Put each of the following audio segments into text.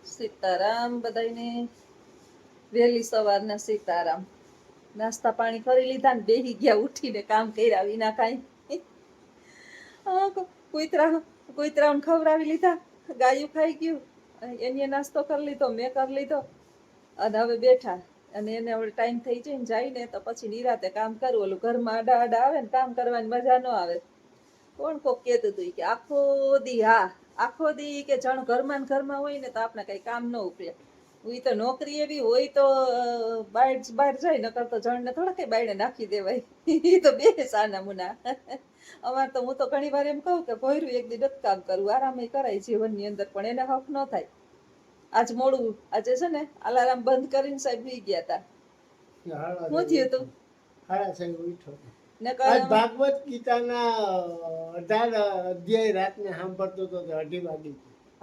સીતારામ બધાયને. વહેલી સવારના સીતારામ. નાસ્તા પાણી કરી લીધા ને બેહી ગયા ઉઠીને કામ કર્યા વિના કાંઈ. કુતરાને ખવડાવી લીધા, ગાયું ખાઈ ગયું, એને નાસ્તો કરી લીધો, મેં કરી લીધો અને હવે બેઠા. અને એને હવે ટાઈમ થઈ જાય ને તો પછી નિરાતે કામ કરવું. ઓલું ઘરમાં આડા આડા આવે ને કામ કરવાની મજા ન આવે. કોણ કોક કહેતું હતું કે આખો દી કે જણ ઘરમાં ને ઘરમાં હોય ને તો આપણે કઈ કામ ન ઉપડે. હું તો નોકરી એવી હોય તો બહાર જાય, નકર તો જણને થોડા કઈ બાયણે નાખી દેવાય. એ તો બે સાના મુના. અમારે તો હું તો ઘણી વાર એમ કહું કે ભોયરું એક દી નથી કામ કરવું, આરામ કરાય જીવનની અંદર, પણ એને હક ન થાય. આજ મોડું, આજે છે ને અલાર્મ બંધ કરીને સાહેબ ભી ગયા હતા. શું થયું તું? ભાગવત ગીતાના 18 અધ્યાય રાતને સાંભળતો હતો 2:30 વાગે.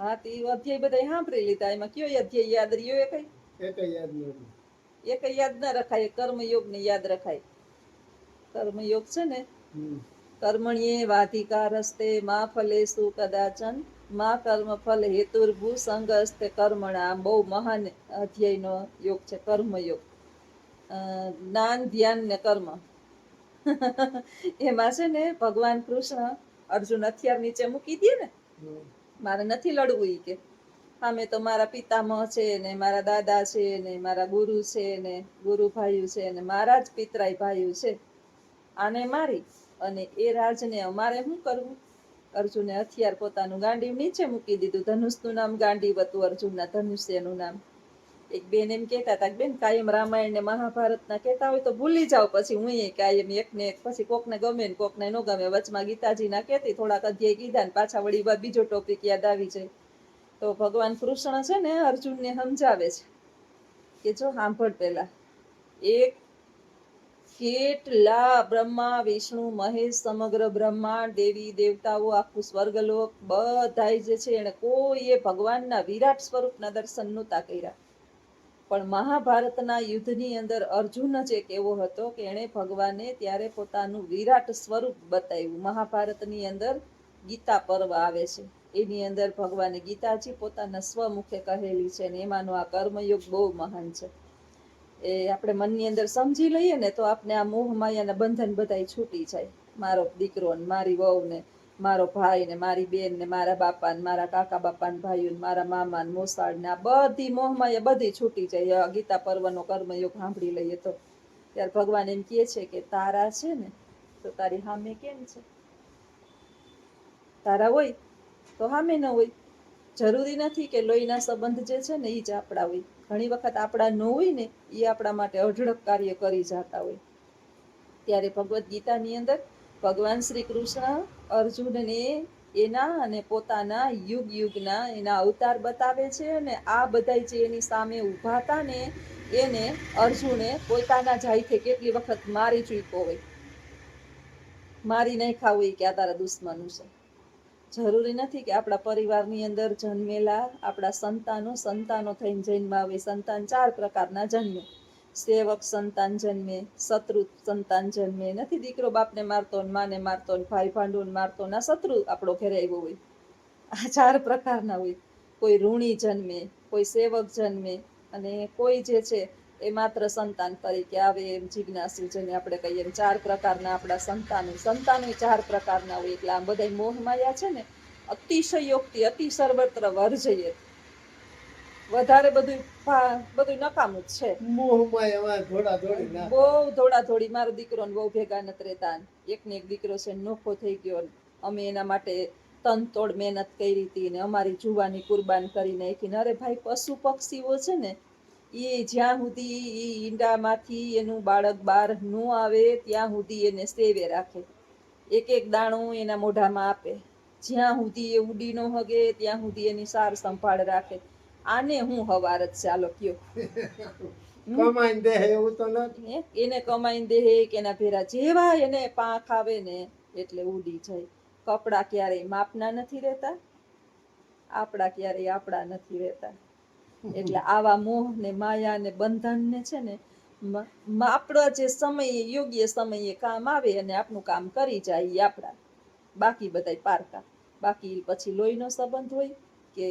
હા, તે અધ્યાય બધા સાંભળી લીધા. એમાં કયો અધ્યાય યાદ રહ્યો? એ યાદ નથી. એક યાદ ના રખાય. કર્મયોગ ને યાદ રખાય. કર્મયોગ છે ને, કર્મણ્યે વાધિકારસ્તે મા ફલેષુ કદાચન મા કર્મ ફલ હેતુર્ભુ સંગસ્તે કર્મણા. બહુ મહાન અધ્યાયનો યોગ છે કર્મયોગ. જ્ઞાન, ધ્યાન ને કર્મ. એમાં છે ને ભગવાન કૃષ્ણ અર્જુન હથિયાર નીચે મૂકી દે ને, મારે નથી લડવું ઈ કે. સામે તો મારા પિતામહ છે ને, મારા દાદા છે ને, મારા ગુરુ છે ને, ગુરુ ભાઈ છે ને, મારા જ પિતરાય ભાઈ છે. આને મારી અને એ રાજને અમારે શું કરવું? અર્જુને હથિયાર પોતાનું ગાંડીવ નીચે મૂકી દીધું. ધનુષનું નામ ગાંડીવ હતું, અર્જુનના ધનુષ્યનું નામ. એક બેન એમ કહેતા હતા કે બેન કાયમ રામાયણ ને મહાભારતના કહેતા હોય તો ભૂલી જાવ, પછી હું કાયમ એક ને એક, પછી કોકને ગમે ને કોકને ન ગમે. વચમાં ગીતાજીના કહેતી, થોડાક અધ્યાય કીધા ને પાછા વળી બીજો ટોપિક યાદ આવી જાય. તો ભગવાન કૃષ્ણ છે ને અર્જુનને સમજાવે છે કે જો સાંભળ, પેલા એક કેટલા બ્રહ્મા વિષ્ણુ મહેશ સમગ્ર બ્રહ્માંડ દેવી દેવતાઓ આખું સ્વર્ગલોક બધાય જે છે એને કોઈએ ભગવાનના વિરાટ સ્વરૂપના દર્શન નહોતા કર્યા. પણ મહાભારતના યુદ્ધની અંદર અર્જુન જ એક એવો હતો કે એણે ભગવાને ત્યારે પોતાનું વિરાટ સ્વરૂપ બતાવ્યું. મહાભારતની અંદર ગીતા પર્વ આવે છે, એની અંદર ભગવાને ગીતાજી પોતાના સ્વમુખે કહેલી છે, અને એમાંનો આ કર્મયુગ બહુ મહાન છે. એ આપણે મનની અંદર સમજી લઈએ ને તો આપણે આ મોહ માયાના બંધન બધાય છૂટી જાય. મારો દીકરો ને મારી વહુ ને મારો ભાઈ ને મારી બેન ને મારા બાપા ને મારા કાકા બાપા ને ભાઈઓ ને મારા મામા ને મોસાળ ને આ બધી મોહ માયા બધી છૂટી જાય. ગીતા પર્વનો કર્મયોગ સાંભળી લઈએ તો ત્યારે ભગવાન એમ કહે છે કે તારા છે ને તો તારી સામે કેમ છે? તારા હોય તો સામે ન હોય. જરૂરી નથી કે લોહીના સંબંધ જે છે ને એ જ આપણા હોય. ઘણી વખત આપણા ન હોય ને એ આપણા માટે અઢળક કાર્ય કરી જતા હોય. ત્યારે ભગવદ્ ગીતાની અંદર ભગવાન શ્રી કૃષ્ણ અર્જુનને એના અને પોતાના યુગ યુગના એના અવતાર બતાવે છે. અને આ બધા જે એની સામે ઊભા હતા ને એને અર્જુને પોતાના જાયથી કેટલી વખત મારી ચૂક્યો હોય, મારી નાખ્યા હોય કે આ તારા દુશ્મનો છે. જરૂરી નથી કે આપણા પરિવારની અંદર જન્મેલા આપણા સંતાનો થઈને જન્મ આવે. સંતાન 4 પ્રકારના જન્મે. સેવક સંતાન જન્મે, શત્રુ સંતાન જન્મે. નથી દીકરો બાપને મારતો ને માને મારતો ને ભાઈ ભાંડુને મારતો ના શત્રુ આપણો ઘરે આવ્યો હોય. આ 4 પ્રકારના હોય. કોઈ ઋણી જન્મે, કોઈ સેવક જન્મે, અને કોઈ જે છે એ માત્ર સંતાન તરીકે આવે. એમ જિજ્ઞાસુ જેને આપણે કહીએ એમ 4 પ્રકારના આપણા સંતાનો 4 પ્રકારના હોય. એટલે આ બધા મોહ માયા છે ને અતિશયોક્તિ અતિ સર્વત્ર વર્જયે. વધારે બધું નકામું જ છે. બહુ દોડાદોડી. મારો દીકરો ને બહુ ભેગા નથી રહેતા. એકને એક દીકરો છે નોખો થઈ ગયો, અમે એના માટે તન તોડ મહેનત કરી હતી ને અમારી જુવાની કુરબાન કરી નાખી. અરે ભાઈ, પશુ પક્ષીઓ છે ને એ જ્યાં સુધી ઈંડામાંથી એનું બાળક બહાર ન આવે ત્યાં સુધી એને સેવે રાખે. એક એક દાણો એના મોઢામાં આપે. જ્યાં સુધી એ ઉડી ન હગે ત્યાં સુધી એની સાર સંભાળ રાખે. આને હું હવાર જ ચાલો કયો કમાઈને દે એવું તો નથી. એને કમાઈને દે કે એના ભેરા જેવા એને પાંખ આવે ને એટલે ઉડી જાય. કપડા ક્યારેય માપના નથી રહેતા, આપડા ક્યારેય આપડા નથી રહેતા. એટલે આવા મોહ ને માયા ને બંધન ને છે ને આપણા જે સમયે યોગ્ય સમયે કામ આવે અને આપણું કામ કરી જાય આપણા. બાકી બધાય પારકા. બાકી પછી લોહીનો સંબંધ હોય કે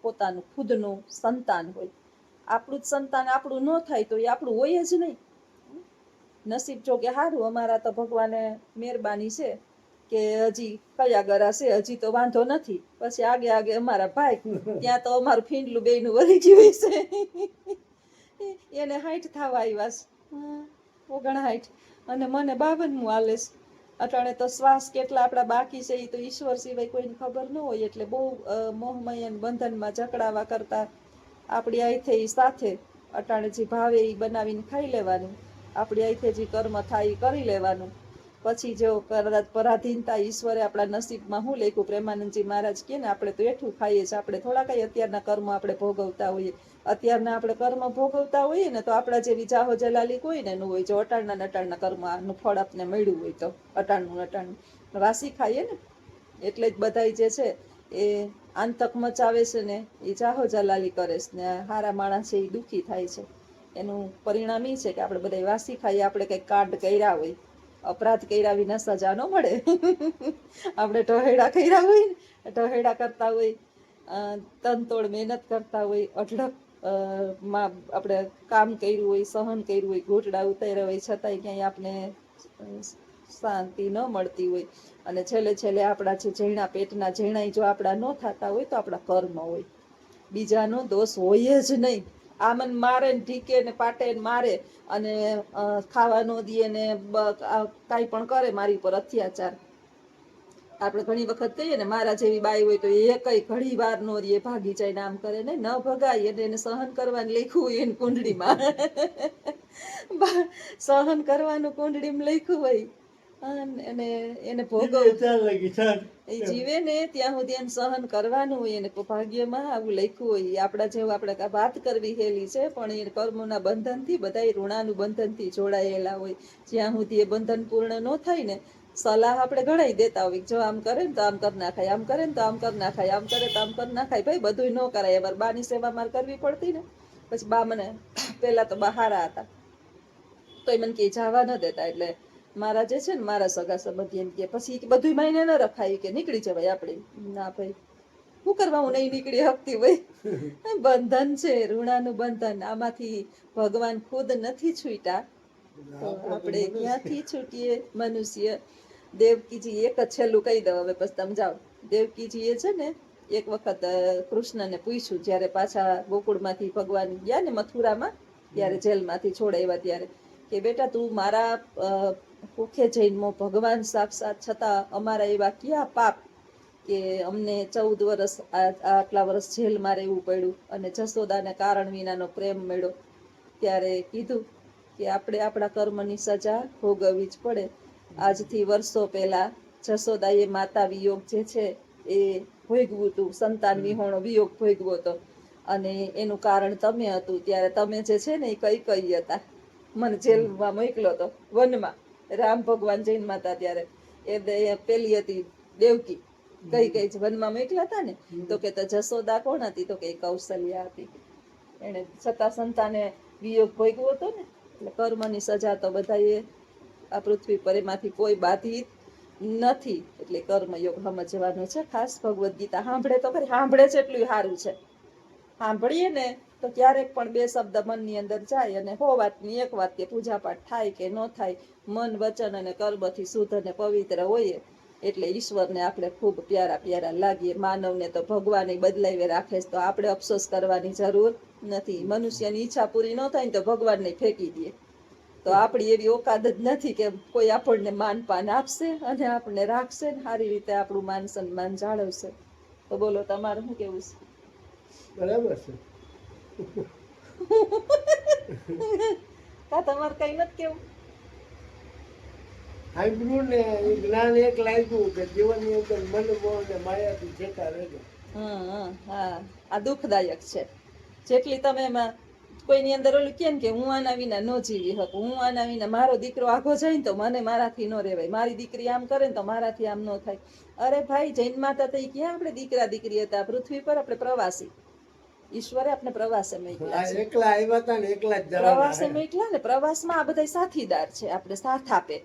પોતાનું ખુદનું સંતાન હોય. આપણું જ સંતાન આપણું ન થાય તો એ આપણું હોય જ નહીં. નસીબ જો કે સારું, અમારા તો ભગવાને મહેરબાની છે કે હજી કયા ગરા છે, હજી તો વાંધો નથી. પછી આગે આગે અમારા ભાઈ, ત્યાં તો અમારું ફીંડલું બેયનું વધી ગયું છે. એને 60 થવા આવ્યા છે, 59, અને મને 52મું હાલે છે. અટાણે તો શ્વાસ કેટલા આપણા બાકી છે એ તો ઈશ્વર સિવાય કોઈને ખબર ન હોય. એટલે બહુ મોહમય બંધનમાં જકડાવા કરતા આપણી આઈથે ઈ સાથે અટાણે જે ભાવે એ બનાવીને ખાઈ લેવાનું, આપણી આઈથે જે કર્મ થાય એ કરી લેવાનું. પછી જો કદાચ પરાધીનતા ઈશ્વરે આપણા નસીબમાં શું લખ્યું, પ્રેમાનંદજી મહારાજ કહે ને, આપણે તો એઠું ખાઈએ છીએ. આપણે થોડા કઈ અત્યારના કર્મ આપણે ભોગવતા હોઈએ. અત્યારના આપણે કર્મ ભોગવતા હોઈએ ને તો આપણા જેવી જાહો જલાલી કોઈને ન હોય. જો અટાણના કર્મનું ફળ આપને મળ્યું હોય તો અટાણનું વાસી ખાઈએ ને. એટલે જ બધાય જે છે એ આંતક મચાવે છે ને એ જાહો જલાલી કરે છે ને હારા માણસ છે એ દુઃખી થાય છે. એનું પરિણામ એ છે કે આપણે બધા વાસી ખાઈએ. આપણે કંઈક કાંડ કર્યા હોય, અપરાધ કર્યા વિના સજા ન મળે. આપણે ટહેડા કર્યા હોય ને, ટહેડા કરતા હોય, તનતોડ મહેનત કરતા હોય, અઢળક માં આપણે કામ કર્યું હોય, સહન કર્યું હોય, ઘૂંટડા ઉતાર્યા હોય, છતાંય ક્યાંય આપણે શાંતિ ન મળતી હોય. અને છેલ્લે છેલ્લે આપણા જે ઝીણા પેટના ઝીણા જો આપણા ન થતા હોય તો આપણા કર્મ હોય. બીજાનો દોષ હોય જ નહીં. આમન મારે ને ઢીકે ને પાટે ને મારે અને ખાવા ન દે ને કાંઈ પણ કરે મારી પર અત્યાચાર. આપણે ઘણી વખત કહીએ ને મારા જેવી બાઈ હોય તો એ કઈ ઘડી વાર નો રે, ભાગી જાય, નામ કરે ને ન ભગાય. એને સહન કરવાનું લખ્યું હોય એની કુંડળીમાં. સહન કરવાનું કુંડળીમાં લખ્યું હોય અને એને ભોગવ એ જીવે ને ત્યાં સુધી એને સહન કરવાનું હોય. એને ભાગ્યમાં આવું લખ્યું હોય. આપણા જેવું આપણે વાત કરવી હેલી છે પણ એ કર્મોના બંધનથી બધા ઋણાનું બંધનથી જોડાયેલા હોય. જ્યાં સુધી એ બંધન પૂર્ણ ન થાય ને, સલાહ આપણે ઘણાય દેતા હોય, જો આમ કરે ને તો આમ કરી નાખાય, આમ કરે ને તો આમ કરી નાખાય, આમ કરે તો આમ કરી નાખાય. ભાઈ બધું ન કરાય. અમારે બાની સેવા મારે કરવી પડતી ને. પછી બા મને પેલા તો બહારા હતા તો એ મને કે જવા ન દેતા. એટલે મારા જે છે ને મારા સગા સંબંધી એમ કે પછી બધું માઈને ન રખાય કે નીકળી જવાય આપણે. ના ભાઈ, શું કરવા હું નહીં નીકળી શકતી હોય. બંધન છે, ઋણાનું બંધન. આમાંથી ભગવાન ખુદ નથી છૂટ્યા તો આપણે ક્યાંથી છૂટીએ મનુષ્ય. દેવકીજી એક જ છેલ્લું કહી દઉં હવે પછી તમે જાઓ. દેવકીજી એ છે ને એક વખત કૃષ્ણને પૂછ્યું, જ્યારે પાછા ગોકુળમાંથી ભગવાન ગયા ને મથુરામાં, ત્યારે જેલમાંથી છોડાવ્યા ત્યારે, કે બેટા તું મારા ભૂખે જન્મો, ભગવાન સાક્ષાત છતાં અમારા એવા ક્યાં પાપ કે અમને 14 વર્ષ આટલા વર્ષ જેલમાં રહેવું પડ્યું અને જસોદાને કારણ વિનાનો પ્રેમ મળ્યો. ત્યારે કીધું કે આપણે આપણા કર્મની સજા ભોગવવી જ પડે. આજથી વર્ષો પહેલા જસોદાએ માતા વિયોગ જે છે એ ભોગવું હતું, સંતાન વિહોણો વિયોગ ભોગવો હતો અને એનું કારણ તમે હતું. ત્યારે તમે જે છે ને એ કઈ હતા. મને જેલમાં મોકલો હતો વનમાં. રામ ભગવાન જૈનમાં હતા ત્યારે એ પેલી હતી દેવકી. કઈ વનમાં મોકલા હતા ને તો કે જસોદા કોણ હતી તો કે કૌશલ્યા હતી. એને છતાં સંતાને વિયોગ ભોગવો હતો ને. એટલે કર્મની સજા તો બધાએ આ પૃથ્વી પર એમાંથી કોઈ બાધિત નથી. એટલે કર્મયોગ સમજવાનો છે ખાસ. ભગવદ્ ગીતા સાંભળે તો ખરી, સાંભળે છે એટલું સારું છે. સાંભળીએ ને તો ક્યારેક પણ 2 શબ્દ મનની અંદર જાય અને 100 વાતની 1 વાત કે પૂજાપાઠ થાય કે ન થાય, મન વચન અને કર્મથી શુદ્ધ અને પવિત્ર હોઈએ એટલે ઈશ્વરને આપણે ખૂબ પ્યારા પ્યારા લાગીએ. માનવને તો ભગવાન બદલાવી રાખે છે તો આપણે અફસોસ કરવાની જરૂર નથી. મનુષ્યની ઈચ્છા પૂરી ન થાય ને તો ભગવાનને ફેંકી દે. તો આપણી એવી ઓકાદ જ નથી કે કોઈ આપણને માનપાન આપશે અને આપણને રાખશે ને સારી રીતે આપણું માન સન્માન જાળવશે. તો બોલો તમારું શું કેવું છે? બરાબર છે. કા તમારે કઈ નથી કેવું? સાંભળ્યું ને એ જ્ઞાન એક લાગ્યું કે જીવનની અંદર મનમોહ અને માયાથી છેટા રહેજો. હા, આ દુઃખદાયક છે. જેટલી તમે એમાં કોઈની અંદર ઓલું કેમ કે હું આના વિના ન જીવી શકું, હું આના વિના, મારો દીકરો આગો જાય ને તો મને મારાથી ન રહેવાય, મારી દીકરી આમ કરે ને તો મારાથી આમ ન થાય. અરે ભાઈ, જૈન માતા તો ક્યાં આપણે દીકરા દીકરી હતા? પૃથ્વી પર આપણે પ્રવાસી. ઈશ્વરે આપણે પ્રવાસે મોકલ્યા છે. એકલા આવ્યા હતા ને એકલા જ જવાના. પ્રવાસે મોકલ્યા ને પ્રવાસમાં આ બધા સાથીદાર છે, આપણે સાથ આપે.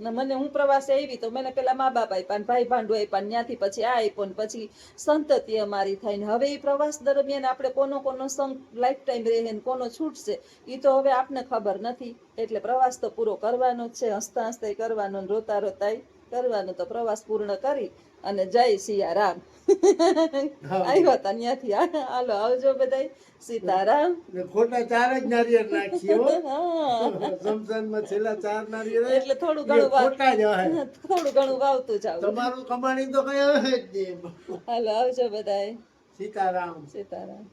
મને હું પ્રવાસે આવી તો મને પેલા મા બાપ આપ્યા ને ભાઈ ભાંડુ આપ્યા ને ત્યાંથી પછી આ આપ્યો ને પછી સંતતિ અમારી થાય ને હવે એ પ્રવાસ દરમિયાન આપણે કોનો સંગ લાઈફ ટાઈમ રહે ને કોનો છૂટશે એ તો હવે આપને ખબર નથી. એટલે પ્રવાસ તો પૂરો કરવાનો જ છે, હસતા હસતા કરવાનો ને રોતા રોતાય કરવાનો. તો પ્રવાસ પૂર્ણ કરી અને જય સિયારામ. આવ્યા તા ત્યાંથી હાલો આવજો બધાય. સીતારામ. ને ખોટા 4 જ નારિયેળ નાખીએ હો. હા. સમસાનમાં છેલ્લા 4 નારિયેળ એટલે થોડું એ ઘણું ખોટા જ હશે. થોડું ઘણું વાવતું જાવ. તમારું કમાણી તો કઈ હશે જ નહીં. હાલો આવજો બધાય. સીતારામ. સીતારામ.